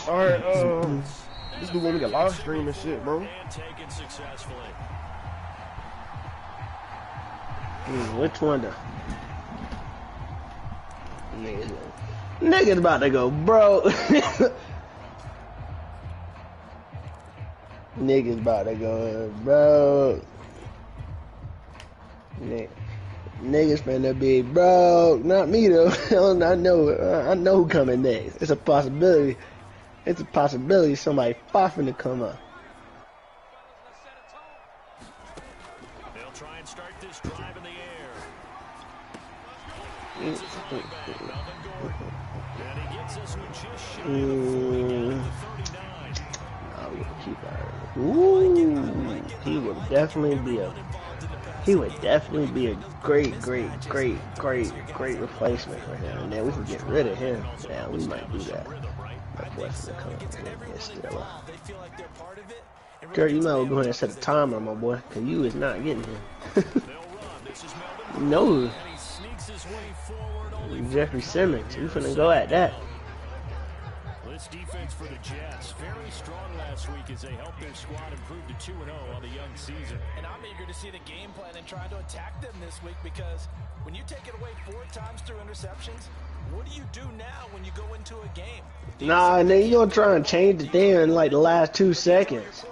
Alright, this dude want me to live stream and shit, bro. Which one though? Niggas about to go, bro. Niggas about to go, bro. Niggas finna be broke. Not me though. I know who coming next. It's a possibility. It's a possibility somebody popping to come up. They'll try and start this drive in the air. And he gets us with just shy of 40 down to 39. Ooh, he would definitely be a great replacement for him. And then we can get rid of him. Yeah, we might do that. My boy's gonna come and still up. Kurt, you might well go ahead and set the timer, my boy, because you is not getting him. No. Jeffrey Simmons, you finna go at that. This defense for the Jets, very strong last week as they helped their squad improve to 2-0 on the young season. And I'm eager to see the game plan and try to attack them this week, because when you take it away 4 times through interceptions, what do you do now when you go into a game? Nah, and then you don't try and change the thing in like the last 2 seconds.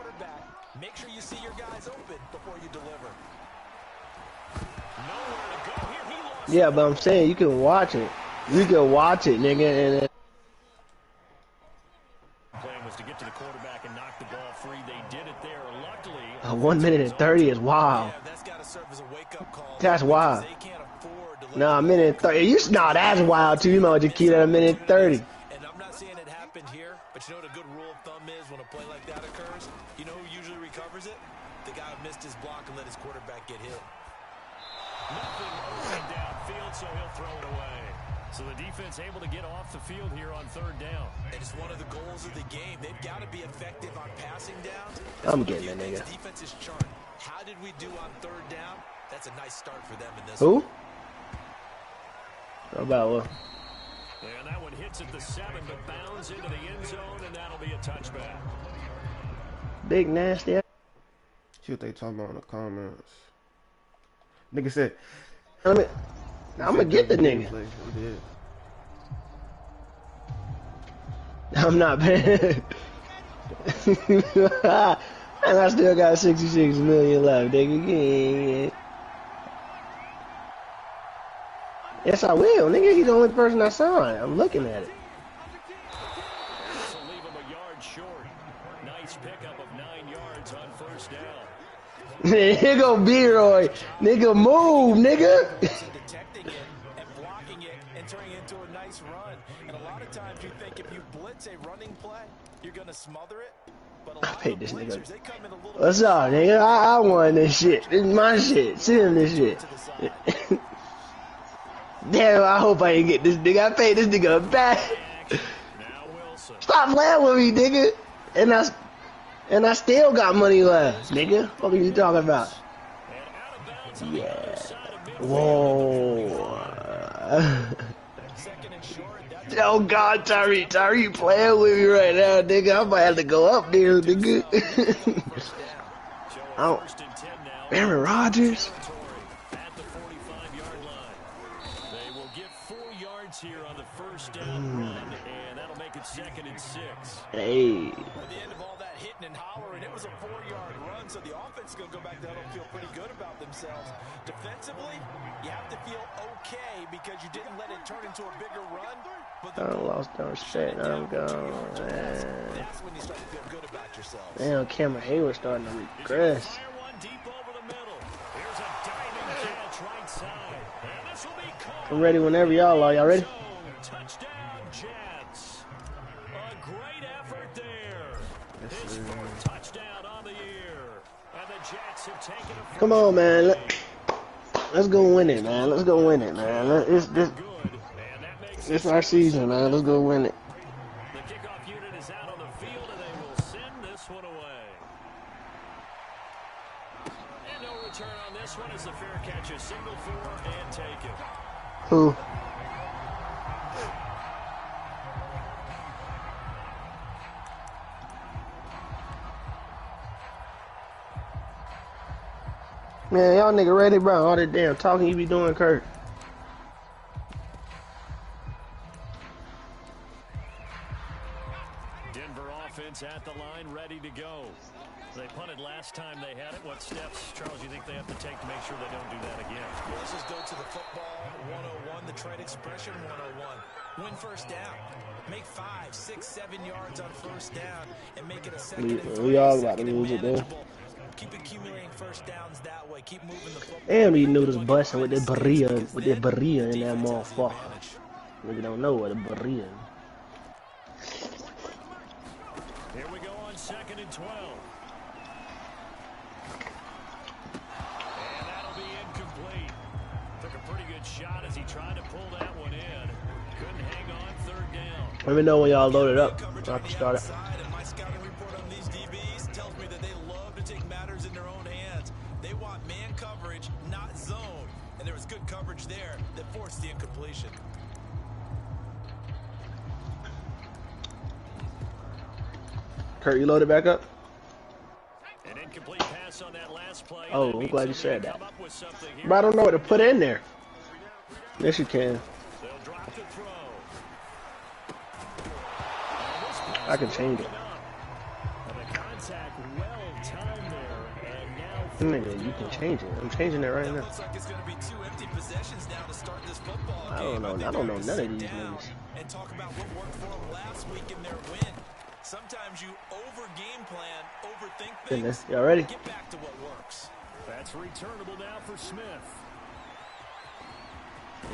Make sure you see your guys open before you deliver. Yeah, but I'm saying you can watch it. You can watch it, nigga, and Plan was to get to the quarterback and knock the ball free. They did it there. Luckily, 1 minute and 30 is wild. Yeah, that's got to serve as a wake-up call. That's wild. They can't afford to Nah, a minute and 30. Nah, that's wild too. You might just keep that a minute and 30. And I'm not saying it happened here, but you know what a good rule of thumb is when a play like that occurs? You know who usually recovers it? The guy who missed his block and let his quarterback get hit. nothing open downfield, so he'll throw it away. So the defense able to get off the field here on 3rd down. And it's one of the goals of the game. They've got to be effective on passing downs. I'm getting that nigga. Defense's chart. How did we do on 3rd down? That's a nice start for them in this Who? one. How about what? And that one hits at the 7, but bounds into the end zone, and that'll be a touchback. Big nasty. See what they talking about in the comments. Nigga said, I'm gonna get the nigga. He did. I'm not bad. And I still got 66 million left, nigga. Yeah. Yes, I will, nigga. He's the only person I signed. I'm looking at it. This will leave him a yard short. Nice pickup of 9 yards on 1st down. Here go B-Roy. Nigga, move, nigga. Detecting it and blocking it and turning it into a nice run. And a lot of times you think if you blitz a running play, you're going to smother it. But a lot I paid of this nigga. blitzers, they come in a little What's up, nigga? I won this shit. This is my shit. Send him this shit. Damn, I hope I ain't get this nigga. I paid this nigga back. Stop playing with me, nigga. And I still got money left, nigga. What are you talking about? Yeah. Whoa. Oh God, Tyree playing with me right now, nigga. I might have to go up there, nigga. Oh, Aaron Rodgers. Here on the 1st down run, and that'll make it 2nd and 6. Hey. At the end of all that hitting and hollering, it was a 4-yard run, so the offense is going to go back down and feel pretty good about themselves. Defensively, you have to feel okay because you didn't let it turn into a bigger run. But I lost no respect. I'm gone. That's when you start to feel good about yourself. Damn, Cameron Hayward starting to regress. I'm ready whenever y'all are. Y'all ready? Touchdown, Jets. A great effort there. His 4th touchdown on the year. And the Jets have taken a Come on, man. Let's go win it, man. Let's go win it, man. It's our season, man. Let's go win it. The kickoff unit is out on the field, and they will send this one away. And no return on this one as the fair catch is signaled for and taken. Who? Man, y'all nigga ready, bro? All that damn talking you be doing, Kurt. Denver offense at the line, ready to go. They punted last time they had it. What steps, Charles, you think they have to take to make sure they don't do that again? Well, let's just go to the football 101, the trade expression 101. Win first down. Make 5, 6, 7 yards on first down and make it a second and 3. We all about to lose it there. Keep accumulating first downs that way. Keep moving the football. Damn, these noodles busting with that barilla in that motherfucker. Nigga don't know what a barilla is. Here we go on 2nd and 12. And that'll be incomplete. Took a pretty good shot as he tried to pull that one in. Couldn't hang on 3rd down. Let me know when y'all load it up. I can start it. My scouting report on these DBs tells me that they love to take matters in their own hands. They want man coverage, not zone. And there was good coverage there that forced the incompletion. Kurt, you loaded back up? An incomplete pass on that last play. Oh, I'm glad you said that. But But I don't know what to put in there. Yes, you can. They'll drop the throw. I can change it. And the contact well timed there. And now Nigga, you can change it. I'm changing it right now. Looks like it's going to be 2 empty possessions now to start this football I game. don't know. I don't know none of these niggas. And talk about what worked for them last week in their win. Sometimes you over game plan, overthink things. Y'all ready? Get back to what works. that's returnable now for Smith.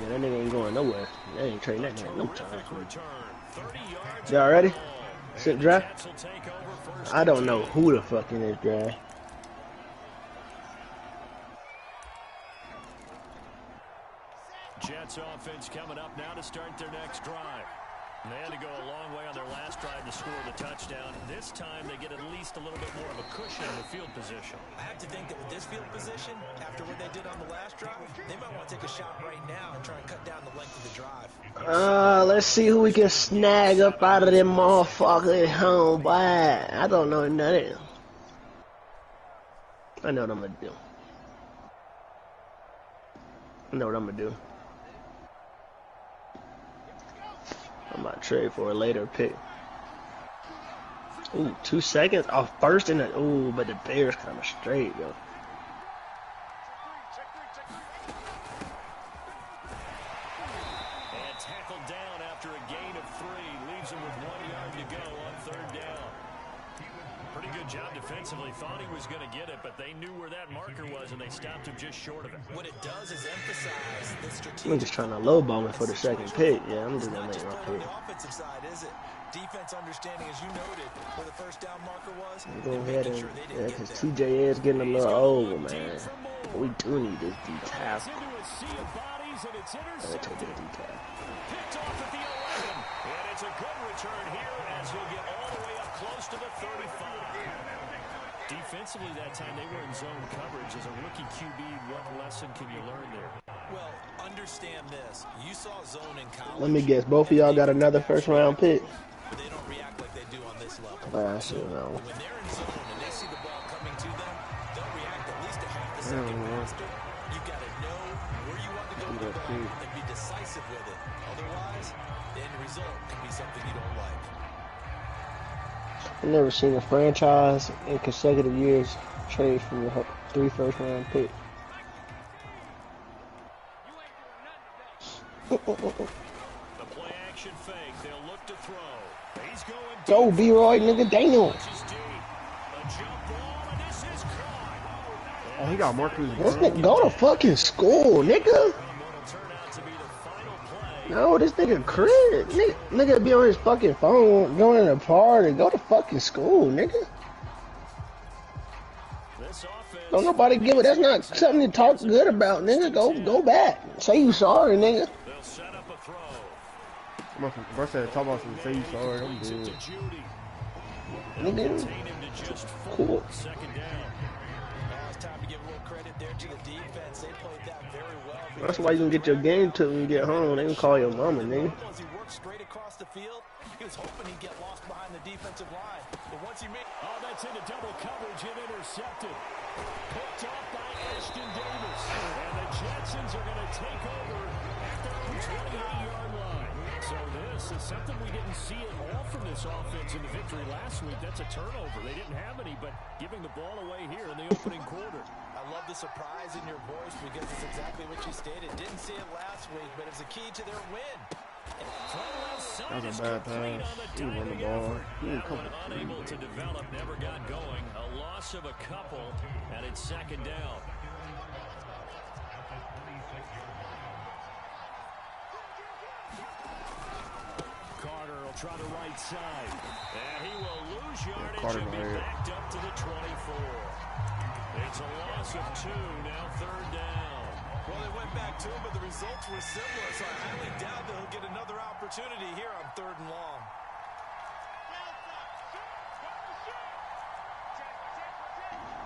Yeah, that nigga ain't going nowhere. They ain't trading that nigga no time. Terrific return. 30 yards. Y'all ready? ball. Sit And the draft? Jets will take over first I don't and know 10. who the fuck in this draft. Jets offense coming up now to start their next drive. And they had to go a long way on their last drive to score the touchdown. This time they get at least a little bit more of a cushion in the field position. I have to think that with this field position, after what they did on the last drive, they might want to take a shot right now and try and cut down the length of the drive. Let's see who we can snag up out of them motherfucker at home, boy. I don't know nothing. I know what I'm gonna do. I know what I'm gonna do. I'm about to trade for a later pick. Ooh, 2 seconds? Oh, first and a... Ooh, but the Bears kind of straight, yo. And tackled down after a gain of 3. Leaves him with 1 yard to go on 3rd down. Pretty good job defensively. Thought he was going to get it, but they knew where that marker was, and they stopped him just short of it. What it does is emphasize the strategic. I'm just trying to lowball me for the second pick. Yeah, I'm just gonna make my On pick. the offensive side, is it? Defense understanding, as you noted, where the first down marker was. Go and ahead making and... sure they Yeah, didn't because get there. TJ is getting a little old, man. We do need this D It's tackle. into a sea of bodies, and it's I'm gonna take intercepted. the D tackle. Picked off at the 11. And it's a good return here as he'll get all the way up close to the 35. Defensively that time, they were in zone coverage. As a rookie QB, what lesson can you learn there? Well, understand this. You saw zone in college. Let me guess, both of y'all got another first round pick? They don't react like they do on this level. I should know. When they're in zone and they see the ball coming to them, they'll react at least a half a second faster. You've got to know where you want to go with the ball and be decisive with it. Otherwise, the end result can be something you don't like. I've never seen a franchise in consecutive years trade from 3 first round picks. The play action fake. They'll look to throw. He's going Go, B-Roy, nigga, damn. Punches deep. A jump ball, and this is caught. Oh, he got Marcus This Brown. nigga go to fucking school, nigga. What'll turn out to be the final play. No, this nigga crib. Nigga be on his fucking phone, going to a party. Go to fucking school, nigga. This offense. Don't nobody give it. That's not something to talk good about, nigga. Go back. Say you sorry, nigga. They'll set up a throw. Bro said, talk about some say you sorry. I'm Leads it dead. to Judy. Nigga, Contain him to just 4. cool. 2nd down. Now it's time to give a little credit there to the defense. They played that very well. That's why you can get your game to when you get home. They can call your mama, nigga. As he worked straight across the field, he was hoping he'd get lost behind the defensive line. But once he made... Oh, that's into double coverage and intercepted. Picked off by Ashton Davis. And the Jetsons are going to take over at their own 28-yard line. So this is something we didn't see at all from this offense in the victory last week. That's a turnover. They didn't have any, but giving the ball away here in the opening quarter. I love the surprise in your voice because it's exactly what you stated. Didn't see it last week, but it's a key to their win. That was a bad pass. He won the ball. Unable to develop, never got going. A loss of a couple, and it's second down. Carter will try the right side. And he will lose yardage and be backed up to the 24. It's a loss of 2, now third down. Well, they went back to him, but the results were similar, so I highly doubt that he'll get another opportunity here on 3rd and long.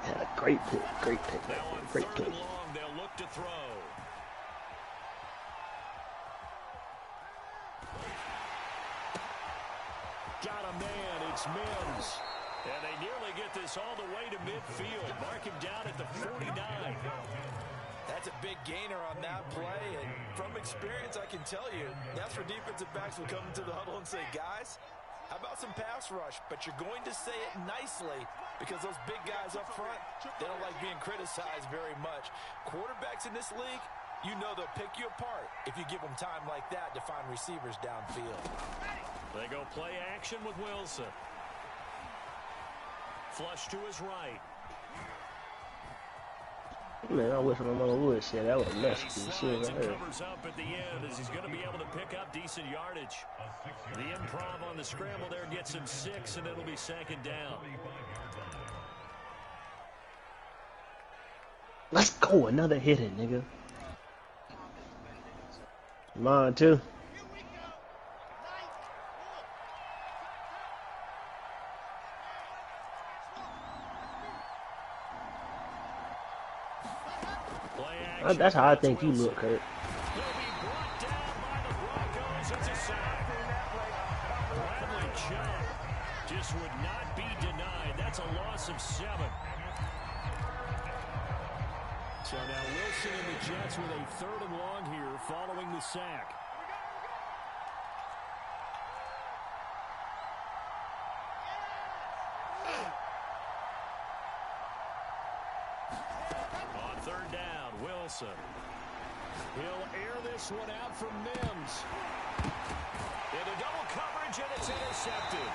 Had a great pick, great pick, great pick. Long, they'll look to throw. Got a man, it's Mims. And they nearly get this all the way to midfield. Mark him down at the 49. That's a big gainer on that play, and from experience, I can tell you, that's where defensive backs will come into the huddle and say, guys, how about some pass rush? But you're going to say it nicely because those big guys up front, they don't like being criticized very much. Quarterbacks in this league, you know they'll pick you apart if you give them time like that to find receivers downfield. They go play action with Wilson. Flush to his right. Man, I wish my mama would say that was nasty. Slides and covers up at the end as he's going to be able to pick up decent yardage. The improv on the scramble there gets him 6, and it'll be second down. Let's go, another hitter, nigga. Mine too. That's how I think you look, Kurt. Just would not be denied. That's a loss of 7. So now Wilson and the Jets with a 3rd and long here following the sack. On 3rd down, Wilson. He'll air this one out from Mims. Into double coverage, and it's intercepted.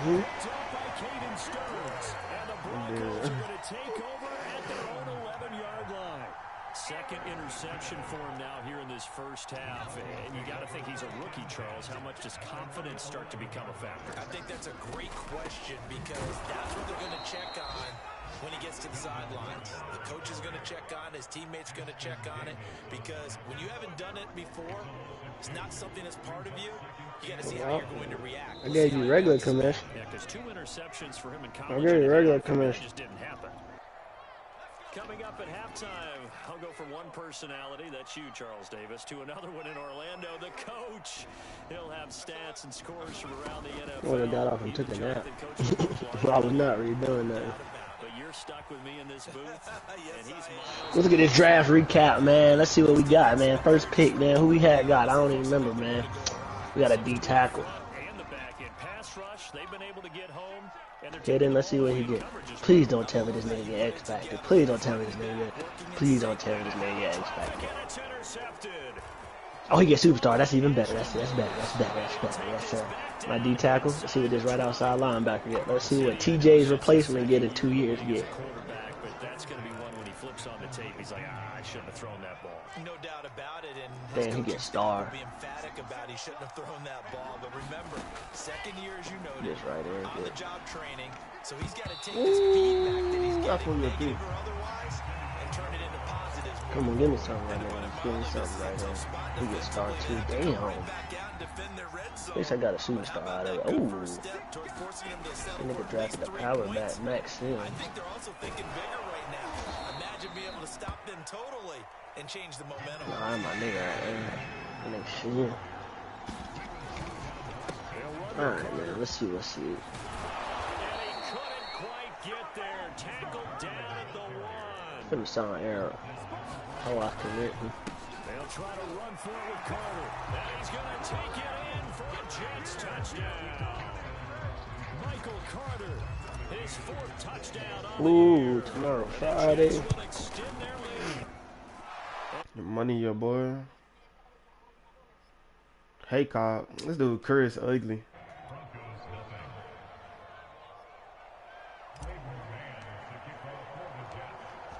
Picked up by Caden Stearns. And the Broncos are going to take over at their own 11-yard line. Second interception for him now here in this first half. And you got to think he's a rookie, Charles. How much does confidence start to become a factor? I think that's a great question because that's what they're going to check on when he gets to the sidelines. The coach is going to check on it. His teammates going to check on it because when you haven't done it before, it's not something that's part of you. You got to see how you're going to react. I gave you regular commission. Yeah, because 2 interceptions for him in college. I gave you regular commission. Just didn't happen. Coming up at halftime, I'll go from one personality, that's you, Charles Davis, to another one in Orlando, the coach. He'll have stats and scores from around the NFL. I would have got off and took a nap. I was not really doing that. But you're stuck with me in this booth, and he's Let's look at this draft recap, man. Let's see what we got, man. First pick, man. Who we had got? I don't even remember, man. We got a D tackle. And the back end pass rush, they've been able to get home. Okay, then let's see what he get. Please don't tell me this nigga get X Factor. Please don't tell me this nigga get. Please don't tell me this nigga get X Factor. Oh, he gets superstar. That's even better. That's better. That's my D tackle. Let's see what this right outside linebacker get. Let's see what TJ's replacement get in 2 years get. But that's going to be one when he flips on the tape. He's like, I shouldn't have thrown that ball. No doubt about it. And damn, he gets star. Be emphatic about he shouldn't have thrown that ball. But remember, second year, as you noted, this right there, on the job training, so he's got to take this feedback that he's getting, negative or otherwise, and turn it into positives. Come on, give me something right now. Give me something right now. He gets star too. Damn. At least I got a superstar out of it. Ooh. That nigga drafted the power back, Max Sims. I think they're also thinking bigger right now. Imagine be able to stop them totally and change the momentum. Nah, my nigga right there. That nigga shit. Alright, man. Let's see. And he couldn't quite get there. Tackled down at the 1. Let me sound error. How I commit. They'll try to run for it with Carter. And he's going to take it in for a Jets touchdown. Michael Carter, his 4th touchdown on the year. Tomorrow, Friday. Will extend their lead. Money, your boy. Hey, Cobb. This dude Chris ugly.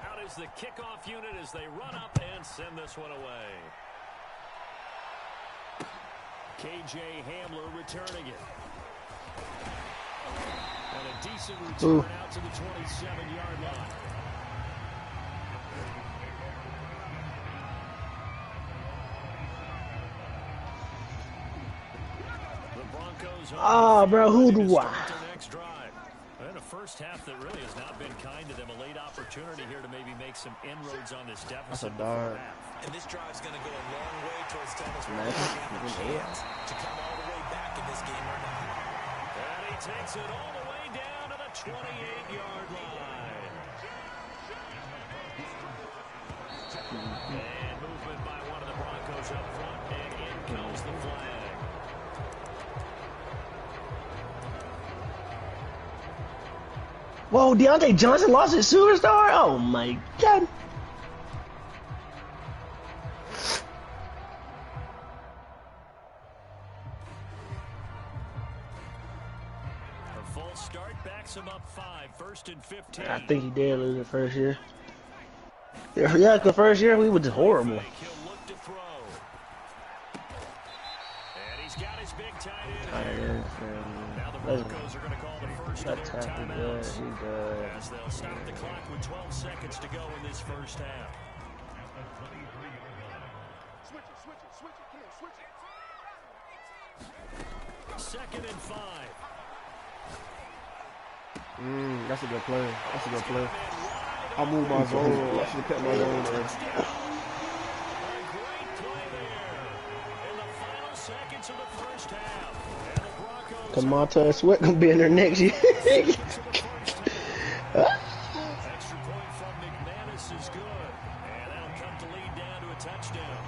Out is the kickoff unit as they run up and send this one away. KJ Hamler returning it. And a decent return out to the 27-yard line. The Broncos bro, who do I? next drive. And a first half that really has not been kind to them. A late opportunity here to maybe make some inroads on this deficit. And this drive's going to go a long way towards telling us whether they have a chance to come all the way back in this game or not. And he takes it all the way down to the 28-yard line. And movement by one of the Broncos up front, and in comes the flag. Whoa, Deontay Johnson lost his superstar? Oh my god. A false start backs him up 5, 1st and 15. I think he did lose it first year. Yeah, the first year we were just horrible. He'll look to throw. And he's got his big tight end. Now the Broncos are going to call the first of their timeouts as they'll stop the clock with 12 seconds to go in this first half. Second and 5. That's a good play. That's a good play. I moved my zone. I should have kept my zone there. A great play there in the final seconds of the first half. And the Broncos Kamata Sweat gonna be in there next year. extra point from McManus is good. And that'll come to lead down to a touchdown.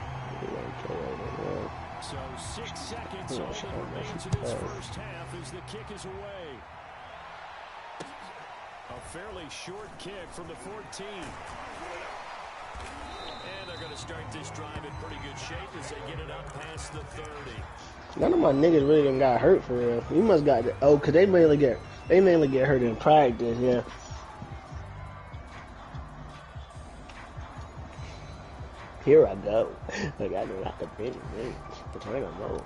So 6 seconds all that remains in this first half as the kick is away. A fairly short kick from the 14. And they're going to start this drive in pretty good shape as they get it up past the 30. None of my niggas really done got hurt for real. We must got cause they mainly get hurt in practice, yeah. Here I go. Like I know like a big thing. But I don't know.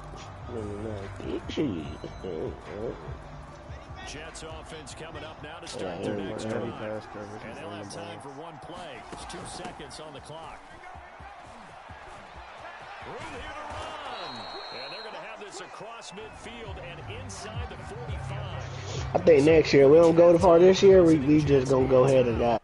Jets offense coming up now to start their next drive. And they'll have time for one play. It's 2 seconds on the clock. Room here to run. And they're going to have this across midfield and inside the 45. I think next year, we don't go too far this year, we just going to go ahead and got.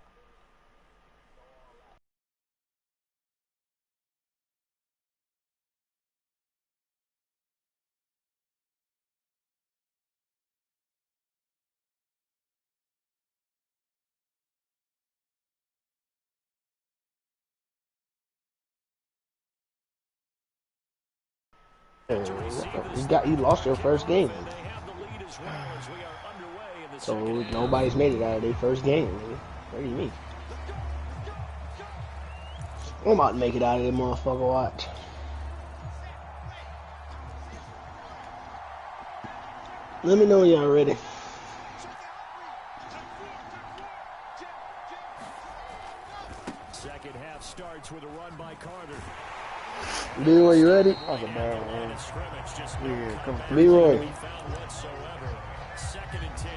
You lost your first game. So nobody's made it out of their first game. What do you mean? I'm about to make it out of there, motherfucker. Watch. Let me know when y'all ready. Second half starts with a run by Carter. Leroy, you ready? That's a bad one. Yeah, come on. Leroy. Second and 10.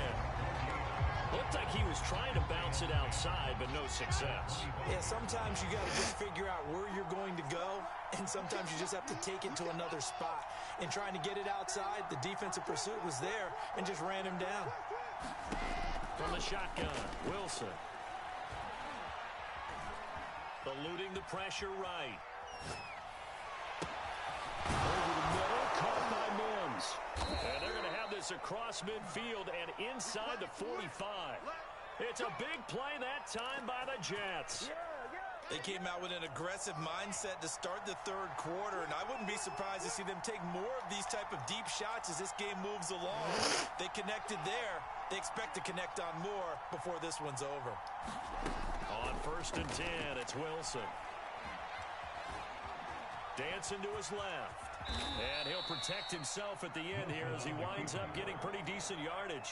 Looked like he was trying to bounce it outside, but no success. Yeah, sometimes you got to just figure out where you're going to go, and sometimes you just have to take it to another spot. And trying to get it outside, the defensive pursuit was there and just ran him down. From the shotgun, Wilson. Eluding the pressure right. Over the middle, caught by Mims. And they're going to have this across midfield and inside the 45. It's a big play that time by the Jets. They came out with an aggressive mindset to start the third quarter, and I wouldn't be surprised to see them take more of these type of deep shots as this game moves along. They connected there. They expect to connect on more before this one's over. On 1st and 10, it's Wilson. Dancing to his left. And he'll protect himself at the end here as he winds up getting pretty decent yardage.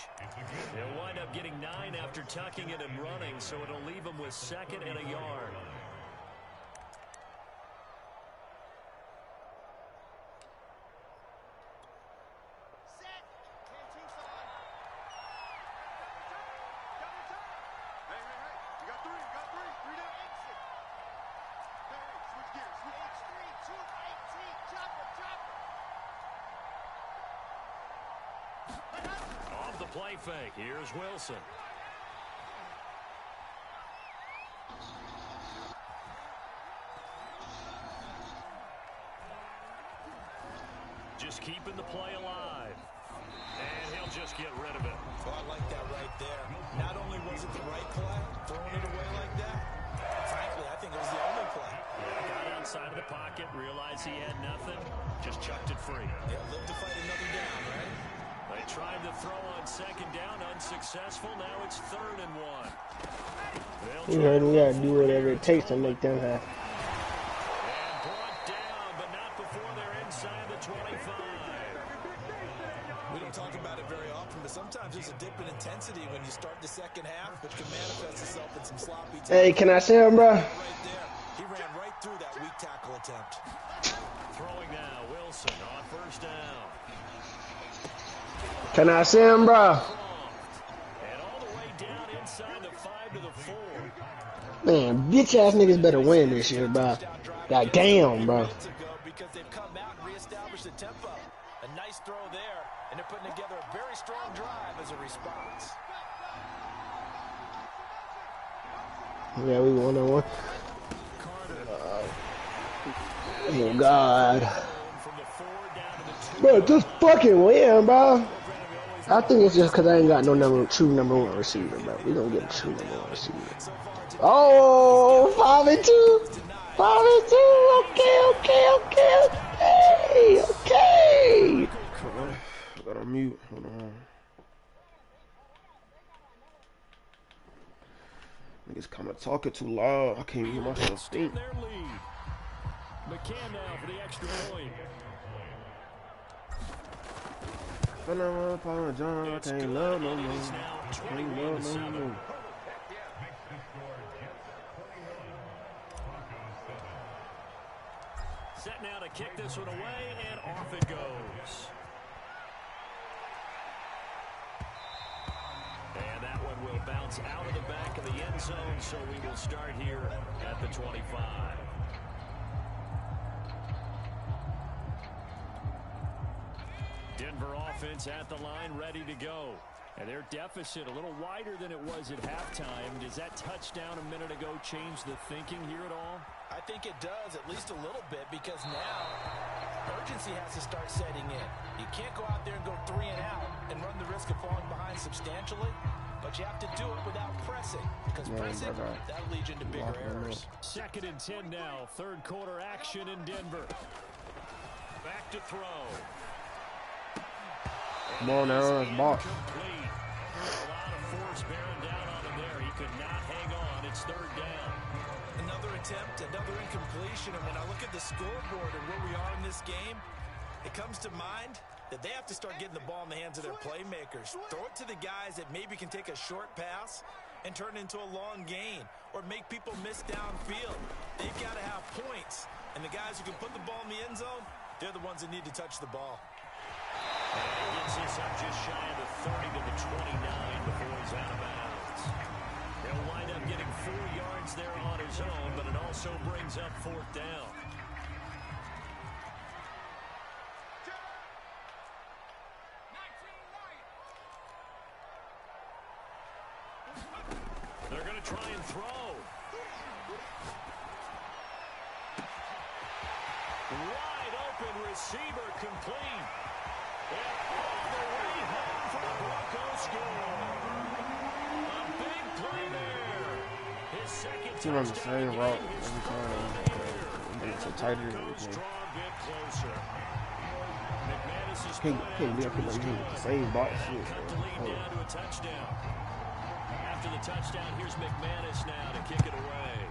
He'll wind up getting 9 after tucking it and running, so it'll leave him with 2nd and a yard. Play fake. Here's Wilson. Just keeping the play alive. And he'll just get rid of it. Oh, I like that right there. Not only was it the right play, throwing it away like that, frankly, I think it was the only play. Yeah, got outside of the pocket, realized he had nothing, just chucked it free. Yeah, live to fight another down, right? They tried to throw on 2nd down, unsuccessful. Now it's 3rd and 1. You heard we gotta do whatever it takes to make them happy. And brought down, but not before they're inside the 25. We don't talk about it very often, but sometimes there's a dip in intensity when you start the second half, which can manifest itself in some sloppy tackle. Hey, can I see him, bro? Right there. He ran right through that weak tackle attempt. Throwing now, Wilson on 1st down. Can I see him, bro? And all the way down inside the 5 to the 4. Man, bitch ass niggas better win this year, bro. God damn, bro. Because they've come out and reestablished the tempo. A nice throw there, and they're putting together a very strong drive as a response. Yeah, we won that one. Oh God. Bro, just fucking win, bro. I think it's just because I ain't got no true number 1 receiver, bro. We gonna get a true number 1 receiver. Oh, 5 and 2. 5 and 2. Okay. I got on mute. Hold on. Niggas kind of talking too loud. I can't hear myself think. McCann now for the extra point. I can't love no more. Can't love no more. Set now to kick this one away, and off it goes. And that one will bounce out of the back of the end zone, so we will start here at the 25. Denver offense at the line, ready to go. And their deficit a little wider than it was at halftime. Does that touchdown a minute ago change the thinking here at all? I think it does, at least a little bit, because now urgency has to start setting in. You can't go out there and go 3 and out and run the risk of falling behind substantially, but you have to do it without pressing, because pressing, that'll lead you into bigger errors. 2nd and 10 now, 3rd quarter action in Denver. Back to throw. Come on now, it's box. A lot of force bearing down on him there. He could not hang on. It's 3rd down. Another attempt, another incompletion, and when I look at the scoreboard and where we are in this game, it comes to mind that they have to start getting the ball in the hands of their playmakers. Throw it to the guys that maybe can take a short pass and turn it into a long gain or make people miss downfield. They've got to have points, and the guys who can put the ball in the end zone, they're the ones that need to touch the ball. And he gets this up just shy of the 30 to the 29 before he's out of bounds. He'll wind up getting 4 yards there on his own, but it also brings up 4th down. They're going to try and throw. receiver complete. And all the way home for the Broncos score. A big play there. His second He runs the same route touchdown every time. It's a tighter. draw a bit closer. McManus is Can't be up with the same box shit. cut the lead down to a touchdown. After the touchdown, here's McManus now to kick it away.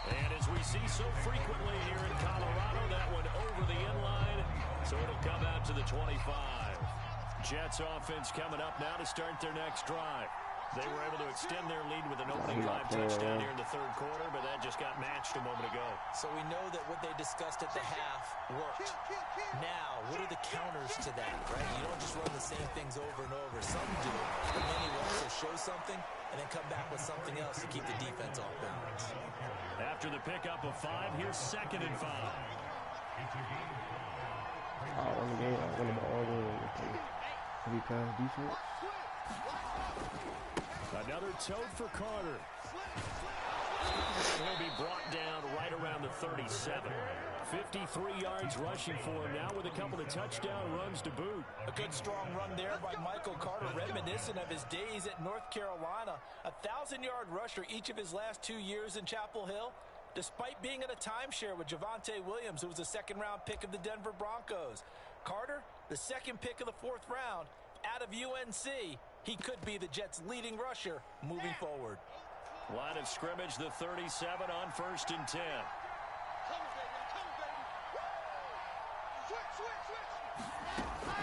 And as we see so frequently here in Colorado, that one over the inline, so it'll come out to the 25. Jets offense coming up now to start their next drive. They were able to extend their lead with an opening drive touchdown here in the third quarter, but that just got matched a moment ago. So we know that what they discussed at the half worked. Now, what are the counters to that, right? You don't just run the same things over and over. Some do, but many will also show something and then come back with something else to keep the defense off balance. After the pickup of 5, here's 2nd and 5. I won the game. I won the ball with the heavy pass defense. Another tote for Carter. He'll be brought down right around the 37. 53 yards rushing for him now with a couple of touchdown runs to boot. A good strong run there by Michael Carter, reminiscent of his days at North Carolina. A 1,000-yard rusher each of his last 2 years in Chapel Hill, despite being in a timeshare with Javonte Williams, who was a second-round pick of the Denver Broncos. Carter, the second pick of the 4th round, out of UNC. He could be the Jets' leading rusher moving forward. Line of scrimmage, the 37 on 1st and 10.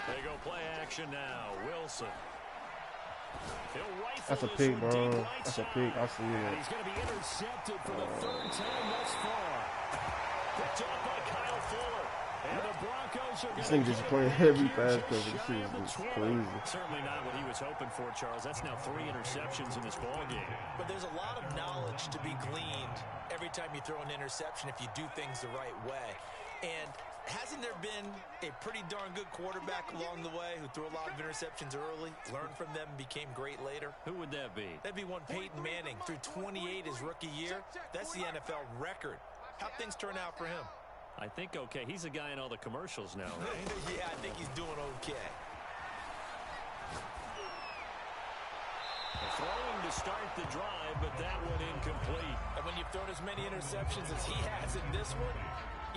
They go play action now. Wilson. That's a pick, bro. That's a pick. I see it. He's going to be intercepted for the 3rd time thus far. Picked up by Kyle Fuller. And the Broncos are this thing just playing heavy fast because this is crazy. Certainly not what he was hoping for, Charles. That's now 3 interceptions in this ball game. But there's a lot of knowledge to be gleaned every time you throw an interception if you do things the right way. And hasn't there been a pretty darn good quarterback along the way who threw a lot of interceptions early, learned from them, and became great later? Who would that be? That'd be one Peyton Manning. Threw 28 his rookie year. That's the NFL record. How'd things turn out for him? I think okay. He's a guy in all the commercials now, right? Yeah, I think he's doing okay. Throwing to start the drive, but that one incomplete. And when you've thrown as many interceptions as he has in this one,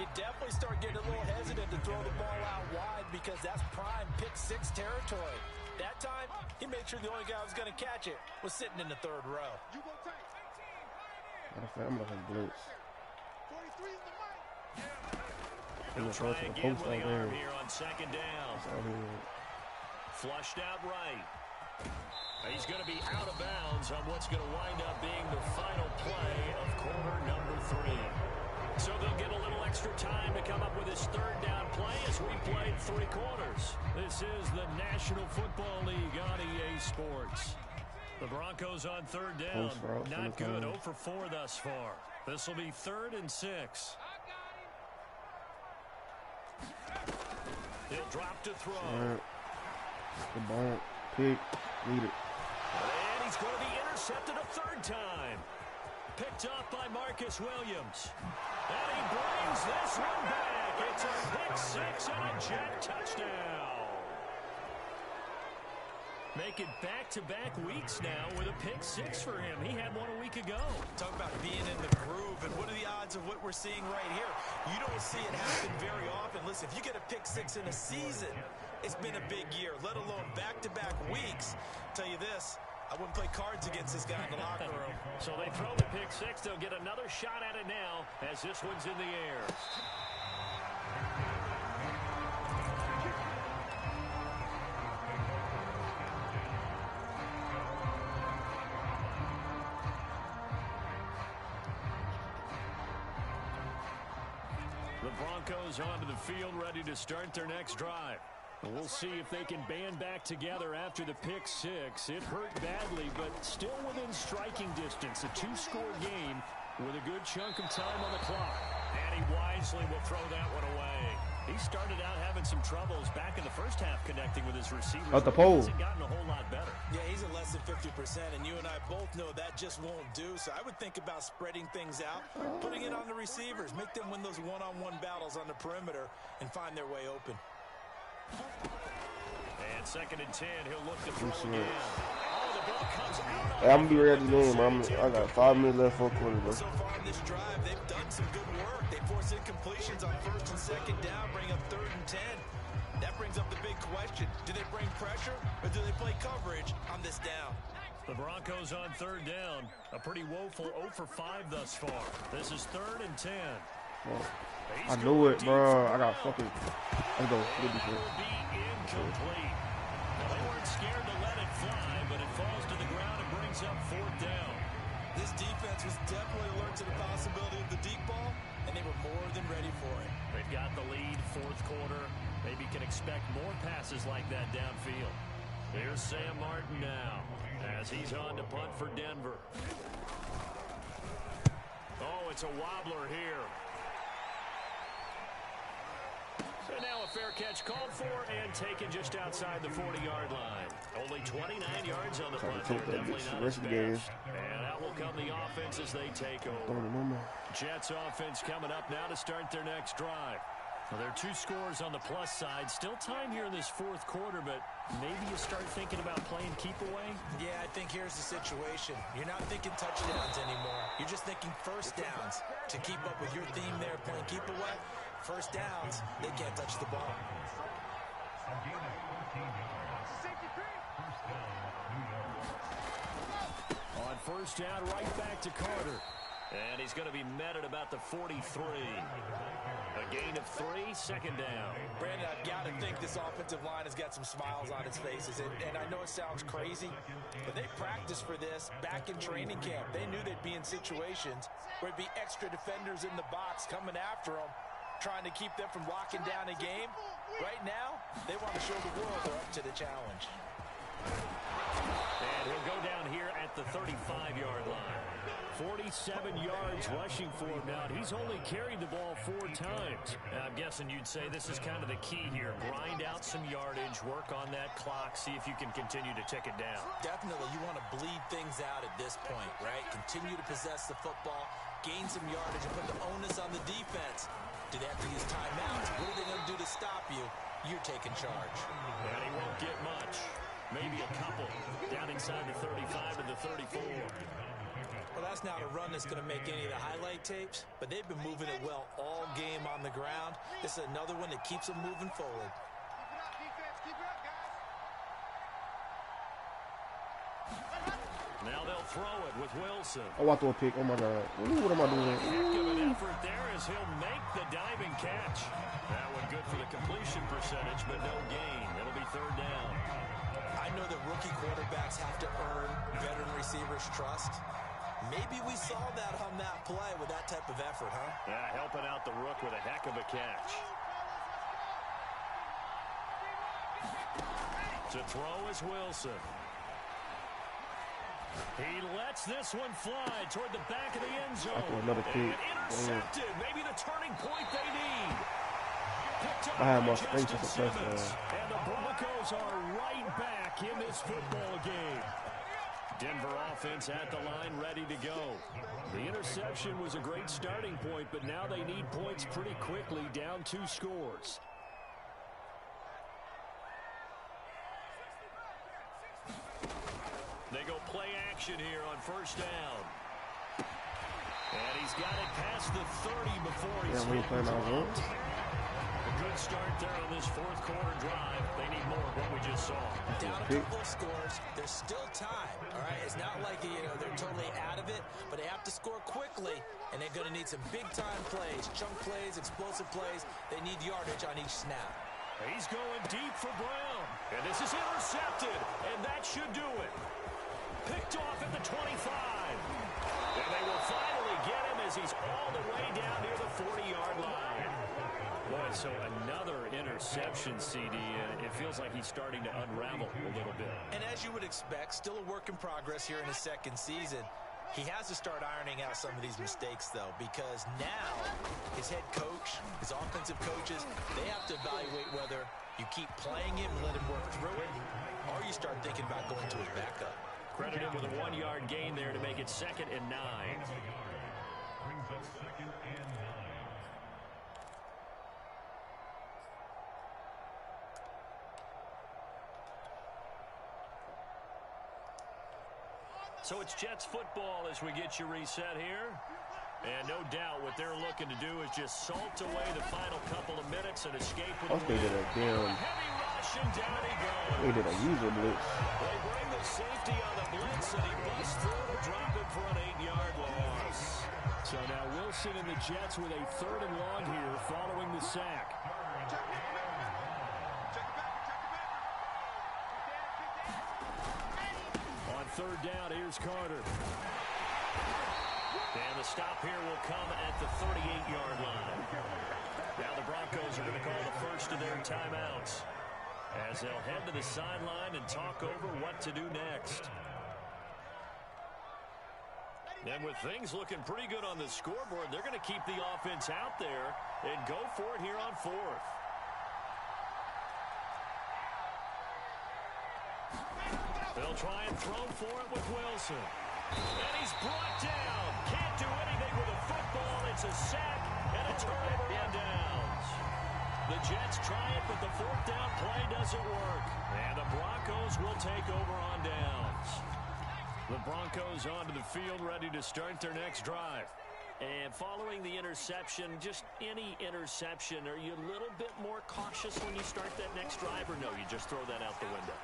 you definitely start getting a little hesitant to throw the ball out wide because that's prime pick 6 territory. That time, he made sure the only guy who was going to catch it was sitting in the 3rd row. I'm going to blitz. He'll try again with the arm here on 2nd down. Flushed out right. He's going to be out of bounds on what's going to wind up being the final play of quarter number 3. So they'll get a little extra time to come up with his 3rd down play as we played 3 quarters. This is the National Football League on EA Sports. The Broncos on 3rd down. Not good. 0 for 4 thus far. This will be 3rd and 6. He'll drop to throw. The ball, pick, lead it. And he's going to be intercepted a 3rd time. Picked up by Marcus Williams. And he brings this one back. It's a pick 6 and a Jet touchdown. Making back-to-back weeks now with a pick 6 for him. He had one a week ago. Talk about being in the groove, and what are the odds of what we're seeing right here? You don't see it happen very often. Listen, if you get a pick 6 in a season, it's been a big year, let alone back-to-back weeks. Tell you this, I wouldn't play cards against this guy in the locker room. So they throw the pick 6. They'll get another shot at it now as this one's in the air. The Broncos onto the field ready to start their next drive. We'll see if they can band back together after the pick 6. It hurt badly, but still within striking distance. A 2-score game with a good chunk of time on the clock. And he wisely will throw that one away. He started out having some troubles back in the first half connecting with his receivers. At the pole. He hasn't gotten a whole lot better. Yeah, he's at less than 50%, and you and I both know that just won't do. So I would think about spreading things out, putting it on the receivers, make them win those one-on-one battles on the perimeter, and find their way open. And 2nd and 10, he'll look to throw again. Oh, the ball comes out. Hey, I'm gonna be ready to game, bro. I got 5 minutes left for a quarter, bro. So far in this drive, they've done some good work. They force incompletions on 1st and 2nd down, bring up 3rd and 10. That brings up the big question. Do they bring pressure or do they play coverage on this down? The Broncos on 3rd down. A pretty woeful 0 for 5 thus far. This is 3rd and 10. Well, I knew it, bro. I got fucking. Let's go. Good defense. Will be incomplete. Now, they weren't scared to let it fly, but it falls to the ground and brings up 4th down. This defense was definitely alert to the possibility of the deep ball, and they were more than ready for it. They've got the lead, 4th quarter. Maybe can expect more passes like that downfield. Here's Sam Martin now as he's on to punt for Denver. Oh, it's a wobbler here. So now a fair catch called for and taken just outside the 40-yard line. Only 29 yards on the punt there. Definitely not his best. And out will come the offense as they take over. Jets offense coming up now to start their next drive. Well, there are 2 scores on the plus side. Still time here in this 4th quarter, but maybe you start thinking about playing keep away? Yeah, I think here's the situation. You're not thinking touchdowns anymore. You're just thinking 1st downs. To keep up with your theme there, playing keep away, 1st downs, they can't touch the ball. On 1st down, right back to Carter. And he's going to be met at about the 43. A gain of 3, 2nd down. Brandon, I've got to think this offensive line has got some smiles on its faces. And I know it sounds crazy, but they practiced for this back in training camp. They knew they'd be in situations where it'd be extra defenders in the box coming after them, trying to keep them from locking down a game. Right now, they want to show the world they're up to the challenge. And he'll go down here at the 35-yard line. 47 yards rushing for him now. He's only carried the ball 4 times. Now, I'm guessing you'd say this is kind of the key here. Grind out some yardage, work on that clock, see if you can continue to tick it down. Definitely, you want to bleed things out at this point, right? Continue to possess the football, gain some yardage, and put the onus on the defense. Do they have to use timeouts? What are they going to do to stop you? You're taking charge. And he won't get much. Maybe a couple. Down inside the 35 to the 34. Well, that's not a run that's going to make any of the highlight tapes, but they've been moving it well all game on the ground. This is another one that keeps them moving forward. Now they'll throw it with Wilson. Oh, I throw a pick. Oh, my God. What am I doing? Heck of an effort there as he'll make the diving catch. That one good for the completion percentage, but no gain. It'll be 3rd down. I know that rookie quarterbacks have to earn veteran receivers' trust. Maybe we saw that on that play with that type of effort, huh? Yeah, helping out the rook with a heck of a catch. To throw is Wilson. He lets this one fly toward the back of the end zone. Another pick. Intercepted. Maybe the turning point they need. I have my space for touchdown. And the Broncos are right back in this football game. Denver offense at the line, ready to go. The interception was a great starting point, but now they need points pretty quickly, down 2 scores. They go play action here on 1st down. And he's got it past the 30 before he's hit. A good start there on this 4th quarter drive. They need more of what we just saw. Down a couple of scores. There's still time, all right? It's not like, they're totally out of it, but they have to score quickly, and they're going to need some big-time plays, chunk plays, explosive plays. They need yardage on each snap. He's going deep for Brown. And this is intercepted, and that should do it. Picked off at the 25. And they will finally get him as he's all the way down near the 40-yard line. Boy, so another interception, CD. It feels like he's starting to unravel a little bit. And as you would expect, still a work in progress here in his 2nd season. He has to start ironing out some of these mistakes, though, because now his head coach, his offensive coaches, they have to evaluate whether you keep playing him and let him work through it, or you start thinking about going to his backup. Credit him with a 1-yard gain there to make it 2nd and 9. So it's Jets football as we get you reset here. And no doubt what they're looking to do is just salt away the final couple of minutes and escape with they did a damn. heavy rush, and down he goes. They did a user blitz. They bring the safety on the blitz, and he busts through to drop it for an 8-yard loss. So now Wilson and the Jets with a 3rd and long here following the sack. On 3rd down, here's Carter. And the stop here will come at the 38-yard line. Now the Broncos are going to call the first of their timeouts as they'll head to the sideline and talk over what to do next. And with things looking pretty good on the scoreboard, they're going to keep the offense out there and go for it here on 4th. They'll try and throw for it with Wilson. And he's brought down. Can't do anything with a football. It's a sack and a turnover on downs. The Jets try it, but the 4th down play doesn't work. And the Broncos will take over on downs. The Broncos onto the field ready to start their next drive. And following the interception, just any interception, are you a little bit more cautious when you start that next drive, or no, you just throw that out the window?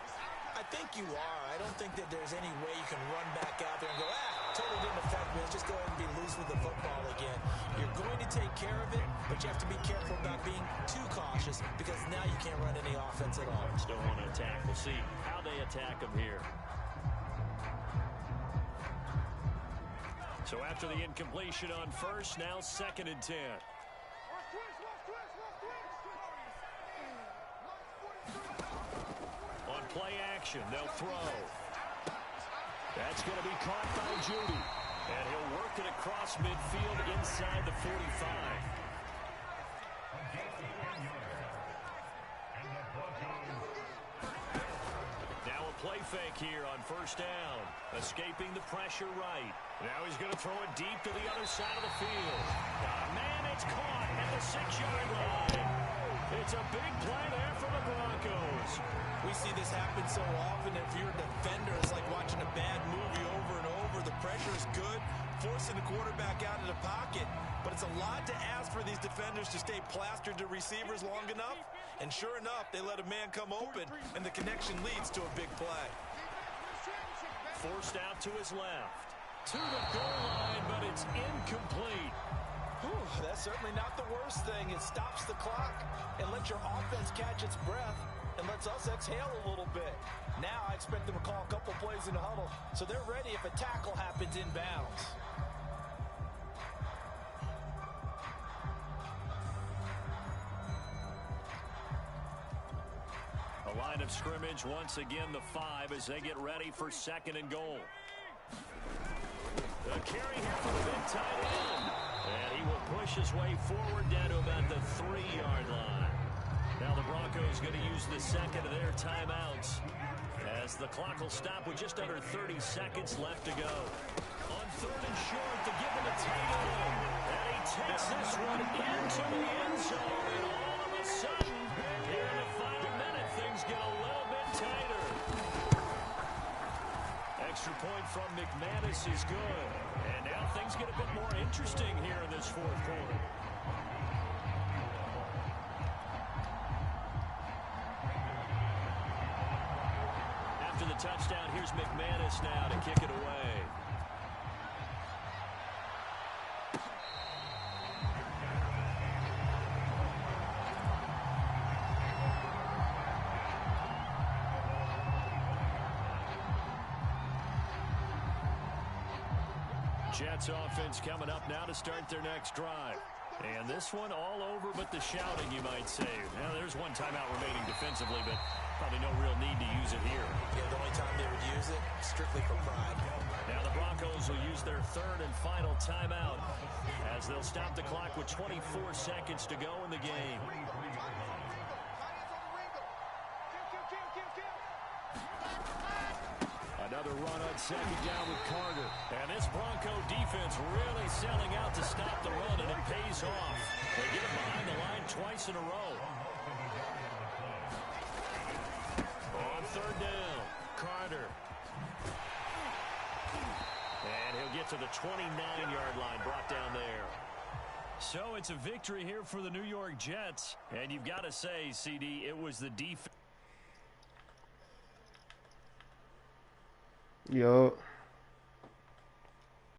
I think you are. I don't think that there's any way you can run back out there and go, totally didn't affect me. Let's just go ahead and be loose with the football again. You're going to take care of it, but you have to be careful about being too cautious because now you can't run any offense at all. Just don't want to attack. We'll see how they attack them here. So after the incompletion on 1st, now 2nd and 10. On play action, they'll throw. That's going to be caught by Judy. And he'll work it across midfield inside the 45. Now a play fake here on 1st down. Escaping the pressure right. Now he's going to throw it deep to the other side of the field. Man, it's caught at the 6-yard line. It's a big play there for the Broncos. We see this happen so often. If you're a defender, it's like watching a bad movie over and over. The pressure is good, forcing the quarterback out of the pocket. But it's a lot to ask for these defenders to stay plastered to receivers long enough. And sure enough, they let a man come open, and the connection leads to a big play. Forced out to his left. To the goal line, but it's incomplete. Whew, that's certainly not the worst thing. It stops the clock and lets your offense catch its breath and lets us exhale a little bit. Now I expect them to call a couple plays in the huddle so they're ready if a tackle happens inbounds. A line of scrimmage once again, the 5 as they get ready for 2nd and goal. The carry here for the big tight end. And he will push his way forward down to about the 3-yard line. Now the Broncos going to use the 2nd of their timeouts as the clock will stop with just under 30 seconds left to go. On 3rd and short to give him a tight end. And he takes this one into the end zone. And all of a sudden, here in the final minute, things get a little bit tighter. Extra point from McManus is good. And now things get a bit more interesting here in this 4th quarter. After the touchdown, here's McManus now to kick it away. Jets offense coming up now to start their next drive. And this one all over but the shouting, you might say. Now, there's one timeout remaining defensively, but probably no real need to use it here. Yeah, the only time they would use it, strictly for pride. Now the Broncos will use their third and final timeout as they'll stop the clock with 24 seconds to go in the game. Another run on second down with Carter. And this Bronco defense really selling out to stop the run, and it pays off. They get it behind the line twice in a row. On third down, Carter. And he'll get to the 29-yard line, brought down there. So it's a victory here for the New York Jets. And you've got to say, CD, it was the defense. Yup.